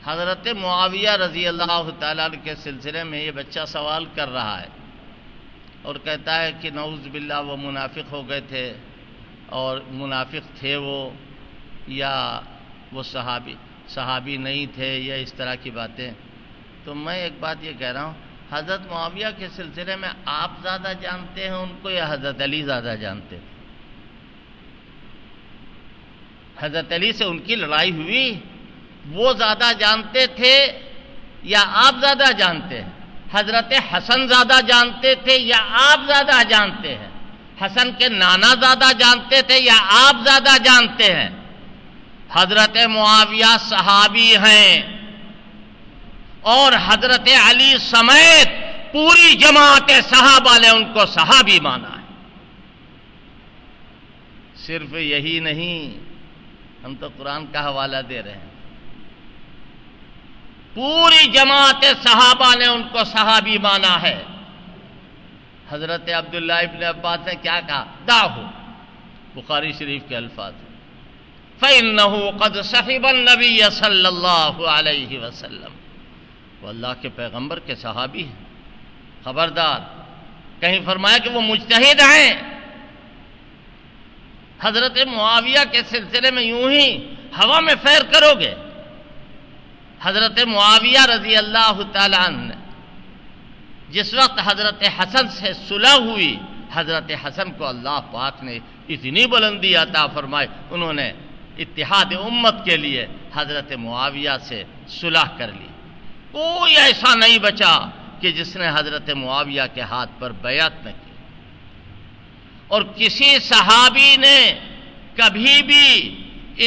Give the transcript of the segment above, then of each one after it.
حضرت معاویہ رضی اللہ تعالیٰ عنہ کے سلسلے میں یہ بچہ سوال کر رہا ہے اور کہتا ہے کہ نعوذ باللہ وہ منافق ہو گئے تھے، اور منافق تھے وہ، یا وہ صحابی نہیں تھے، یا اس طرح کی باتیں. تو میں ایک بات یہ کہہ رہا ہوں، حضرت معاویہ کے سلسلے میں آپ زیادہ جانتے ہیں ان کو یا حضرت علی زیادہ جانتے تھے؟ حضرت علی سے ان کی لڑائی ہوئی، وہ زیادہ جانتے تھے یا آپ زیادہ جانتے ہیں؟ حضرت حسن زیادہ جانتے تھے یا آپ زیادہ جانتے ہیں؟ حسن کے نانا زیادہ جانتے تھے یا آپ زیادہ جانتے ہیں؟ حضرت معاویہ صحابی ہیں اور حضرت علی سمیت پوری جماعت صحابہ نے ان کو صحابی مانا ہے. صرف یہی نہیں، ہم تو قرآن کا حوالہ دے رہے ہیں، پوری جماعت صحابہ نے ان کو صحابی مانا ہے. حضرت عبداللہ ابن عباس نے کیا کہا؟ دعہو، بخاری شریف کے الفاظ، فَإِنَّهُ قَدْ صَحِبَ النَّبِيَّ صلی اللہ علیہ وسلم، وہ اللہ کے پیغمبر کے صحابی ہیں. خبردار، کہیں فرمایا کہ وہ مجتہد ہیں. حضرت معاویہ کے سلسلے میں یوں ہی ہوا میں فیر کرو گے. حضرت معاویہ رضی اللہ تعالیٰ عنہ جس وقت حضرت حسن سے صلح ہوئی، حضرت حسن کو اللہ پاک نے اتنی بلندی عطا فرمائی، انہوں نے اتحاد امت کے لیے حضرت معاویہ سے صلح کر لی. کوئی ایسا نہیں بچا کہ جس نے حضرت معاویہ کے ہاتھ پر بیعت نہ کی، اور کسی صحابی نے کبھی بھی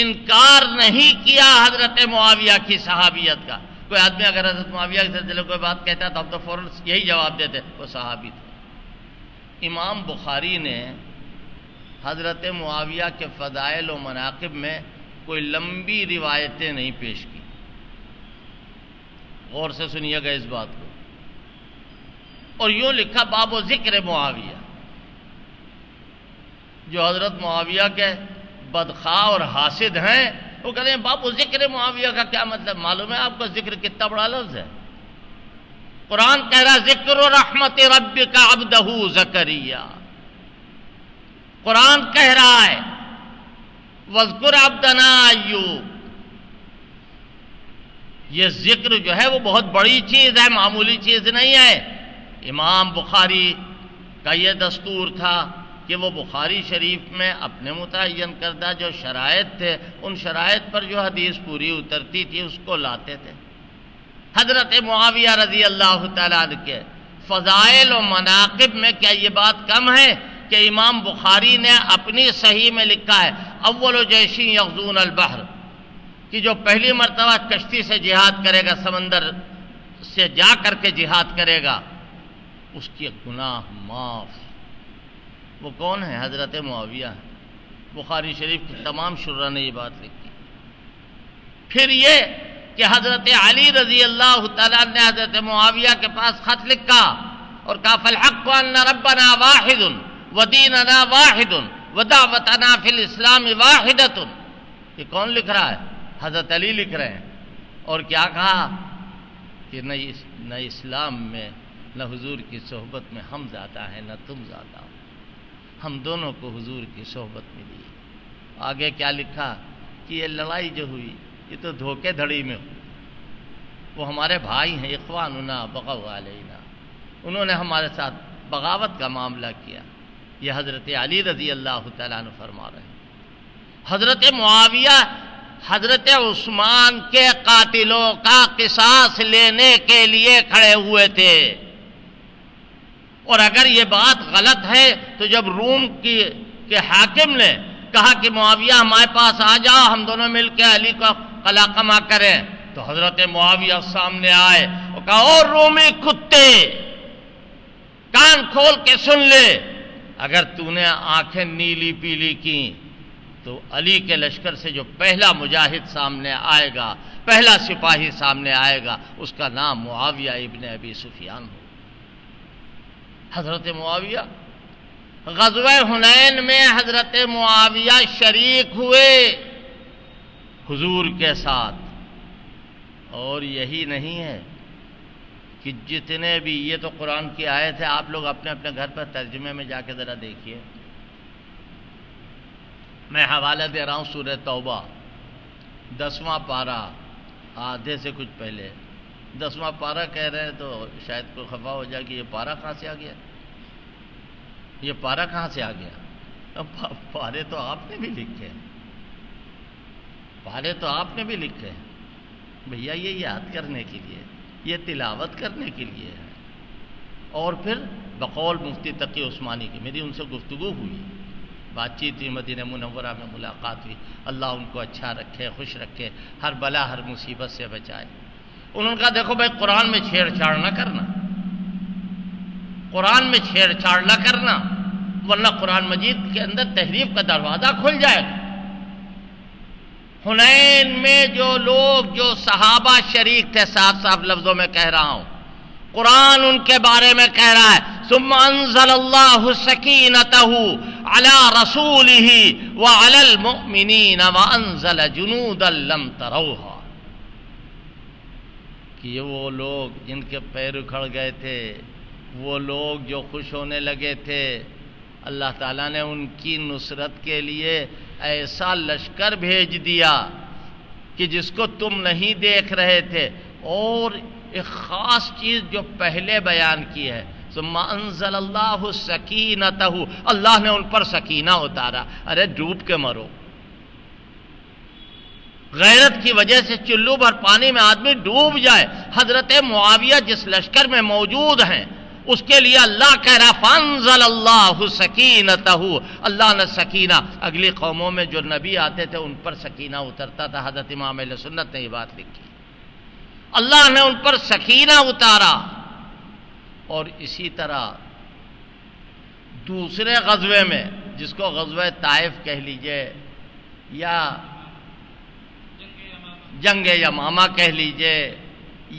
انکار نہیں کیا حضرت معاویہ کی صحابیت کا. کوئی آدمی اگر حضرت معاویہ کے سلسلے کوئی بات کہتا تو ہم تو فوراً یہی جواب دیتے، وہ صحابی تھے. امام بخاری نے حضرت معاویہ کے فضائل و مناقب میں کوئی لمبی روایتیں نہیں پیش کی. غور سے سنیے گا اس بات کو. اور یوں لکھا باب و ذکر معاویہ، جو حضرت معاویہ کے بدخواہ اور حاسد ہیں وہ کہتے ہیں باب و ذکر معاویہ کا کیا مطلب؟ معلوم ہے آپ کو ذکر کتنا بڑا لفظ ہے. قرآن کہہ رہا ذکر رحمت ربک عبدہ زکریا. قرآن کہہ رہا ہے وَاذْكُرْ عَبْدَنَا ایوب. یہ ذکر جو ہے وہ بہت بڑی چیز ہے، معمولی چیز نہیں ہے. امام بخاری کا یہ دستور تھا کہ وہ بخاری شریف میں اپنے متعین کردہ جو شرائط تھے، ان شرائط پر جو حدیث پوری اترتی تھی اس کو لاتے تھے. حضرت معاویہ رضی اللہ تعالیٰ عنہ کے فضائل و مناقب میں کیا یہ بات کم ہے کہ امام بخاری نے اپنی صحیح میں لکھا ہے اول جیش یغزون البحر، کہ جو پہلی مرتبہ کشتی سے جہاد کرے گا، سمندر سے جا کر کے جہاد کرے گا، اس کے گناہ معاف. وہ کون ہے؟ حضرت معاویہ. بخاری شریف کی تمام شرح نے یہ بات لکھی. پھر یہ کہ حضرت علی رضی اللہ تعالیٰ نے حضرت معاویہ کے پاس خط لکھا اور کہا فالحق ان ربنا واحد ودیننا واحد ودعوتنا فی الاسلام واحدۃ. یہ کون لکھ رہا ہے؟ حضرت علی لکھ رہے ہیں. اور کیا کہا کہ نہ اسلام میں نہ حضور کی صحبت میں ہم زیادہ ہیں نہ تم زیادہ ہو، ہم دونوں کو حضور کی صحبت ملی. آگے کیا لکھا کہ یہ لڑائی جو ہوئی یہ تو دھوکے دھڑی میں ہوئی، وہ ہمارے بھائی ہیں، اخواننا بغوا علینا، انہوں نے ہمارے ساتھ بغاوت کا معاملہ کیا. یہ حضرت علی رضی اللہ تعالیٰ عنہ فرما رہے ہیں. حضرت معاویہ حضرت عثمان کے قاتلوں کا قصاص لینے کے لیے کھڑے ہوئے تھے. اور اگر یہ بات غلط ہے تو جب روم کے حاکم نے کہا کہ معاویہ ہمارے پاس آ جاؤ، ہم دونوں مل کے علی کو قلع قمع کریں، تو حضرت معاویہ سامنے آئے اور کہا او رومی کتے، کان کھول کے سن لے، اگر تو نے آنکھیں نیلی پیلی کی تو علی کے لشکر سے جو پہلا مجاہد سامنے آئے گا، پہلا سپاہی سامنے آئے گا، اس کا نام معاویہ ابن ابی سفیان ہو. حضرت معاویہ غزوہ حنین میں حضرت معاویہ شریک ہوئے حضور کے ساتھ، اور یہی نہیں ہے کہ جتنے بھی، یہ تو قرآن کی آیت ہے، آپ لوگ اپنے اپنے گھر پر ترجمے میں جا کے ذرا دیکھیے. میں حوالہ دے رہا ہوں سورہ توبہ 10واں پارہ، آدھے سے کچھ پہلے 10واں پارہ کہہ رہے ہیں تو شاید کوئی خفا ہو جائے کہ یہ پارہ کہاں سے آ گیا، یہ پارہ کہاں سے آ گیا. پارے تو آپ نے بھی لکھے، پارے تو آپ نے بھی لکھے بھیا، یہ یاد کرنے کے لیے، یہ تلاوت کرنے کے لیے ہے. اور پھر بقول مفتی تقی عثمانی کی میری ان سے گفتگو ہوئی، بات چیت ہوئی، مدینہ منورہ میں ملاقات ہوئی. اللہ ان کو اچھا رکھے، خوش رکھے، ہر بلا ہر مصیبت سے بچائے. انہوں نے کہا دیکھو بھائی، قرآن میں چھیڑ چھاڑ نہ کرنا، قرآن میں چھیڑ چھاڑ نہ کرنا، ورنہ قرآن مجید کے اندر تحریف کا دروازہ کھل جائے گا. حنین میں جو لوگ، جو صحابہ شریک تھے، صاف صاف لفظوں میں کہہ رہا ہوں، قرآن ان کے بارے میں کہہ رہا ہے ثم انزل اللہ سکینتہ علی رسولہ وعلی المؤمنین وانزل جنودا لم تروہا. کہ یہ وہ لوگ جن کے پیر اکھڑ گئے تھے، وہ لوگ جو خوش ہونے لگے تھے، اللہ تعالیٰ نے ان کی نصرت کے لیے ایسا لشکر بھیج دیا کہ جس کو تم نہیں دیکھ رہے تھے. اور ایک خاص چیز جو پہلے بیان کی ہے، ثم انزل اللہ سکینتہ، اللہ نے ان پر سکینہ اتارا. ارے ڈوب کے مرو، غیرت کی وجہ سے چلو بھر پانی میں آدمی ڈوب جائے. حضرت معاویہ جس لشکر میں موجود ہیں، اس کے لیے اللہ کہہ رہا فانزل اللہ سکینتہ، اللہ نے سکینہ، اگلی قوموں میں جو نبی آتے تھے ان پر سکینہ اترتا تھا. حضرت امام اہل سنت نے یہ بات لکھی، اللہ نے ان پر سکینہ اتارا. اور اسی طرح دوسرے غزوے میں، جس کو غزوہ طائف کہہ لیجئے یا جنگ یمامہ کہہ لیجئے،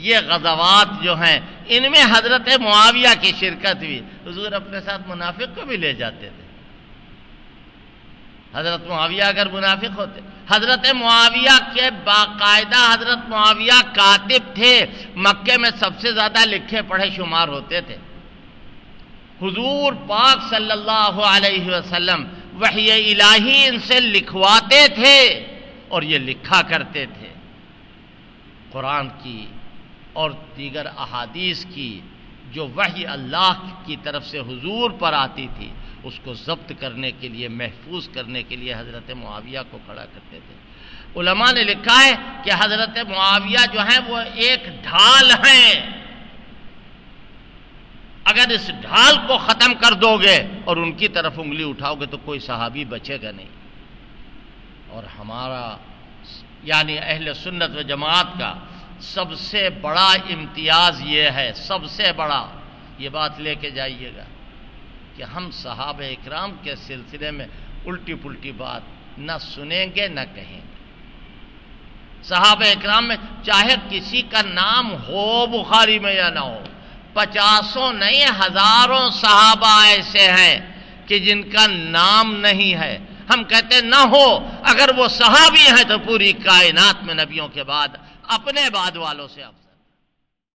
یہ غزوات جو ہیں ان میں حضرت معاویہ کی شرکت ہوئی. حضور اپنے ساتھ منافق کو بھی لے جاتے تھے. حضرت معاویہ اگر منافق ہوتے، حضرت معاویہ کے باقاعدہ حضرت معاویہ کاتب تھے، مکے میں سب سے زیادہ لکھے پڑھے شمار ہوتے تھے. حضور پاک صلی اللہ علیہ وسلم وحی الہی ان سے لکھواتے تھے اور یہ لکھا کرتے تھے. قرآن کی اور دیگر احادیث کی جو وحی اللہ کی طرف سے حضور پر آتی تھی، اس کو ضبط کرنے کے لیے، محفوظ کرنے کے لیے حضرت معاویہ کو کھڑا کرتے تھے. علماء نے لکھا ہے کہ حضرت معاویہ جو ہیں وہ ایک ڈھال ہیں. اگر اس ڈھال کو ختم کر دو گے اور ان کی طرف انگلی اٹھاؤ گے تو کوئی صحابی بچے گا نہیں. اور ہمارا یعنی اہل سنت و جماعت کا سب سے بڑا امتیاز یہ ہے، سب سے بڑا، یہ بات لے کے جائیے گا کہ ہم صحابہ اکرام کے سلسلے میں الٹی پلٹی بات نہ سنیں گے نہ کہیں گے. صحابہ اکرام میں چاہے کسی کا نام ہو بخاری میں یا نہ ہو، 50 نہیں 1000 صحابہ ایسے ہیں کہ جن کا نام نہیں ہے. ہم کہتے نہ ہو، اگر وہ صحابی ہیں تو پوری کائنات میں نبیوں کے بعد اپنے بعد والوں سے افضل.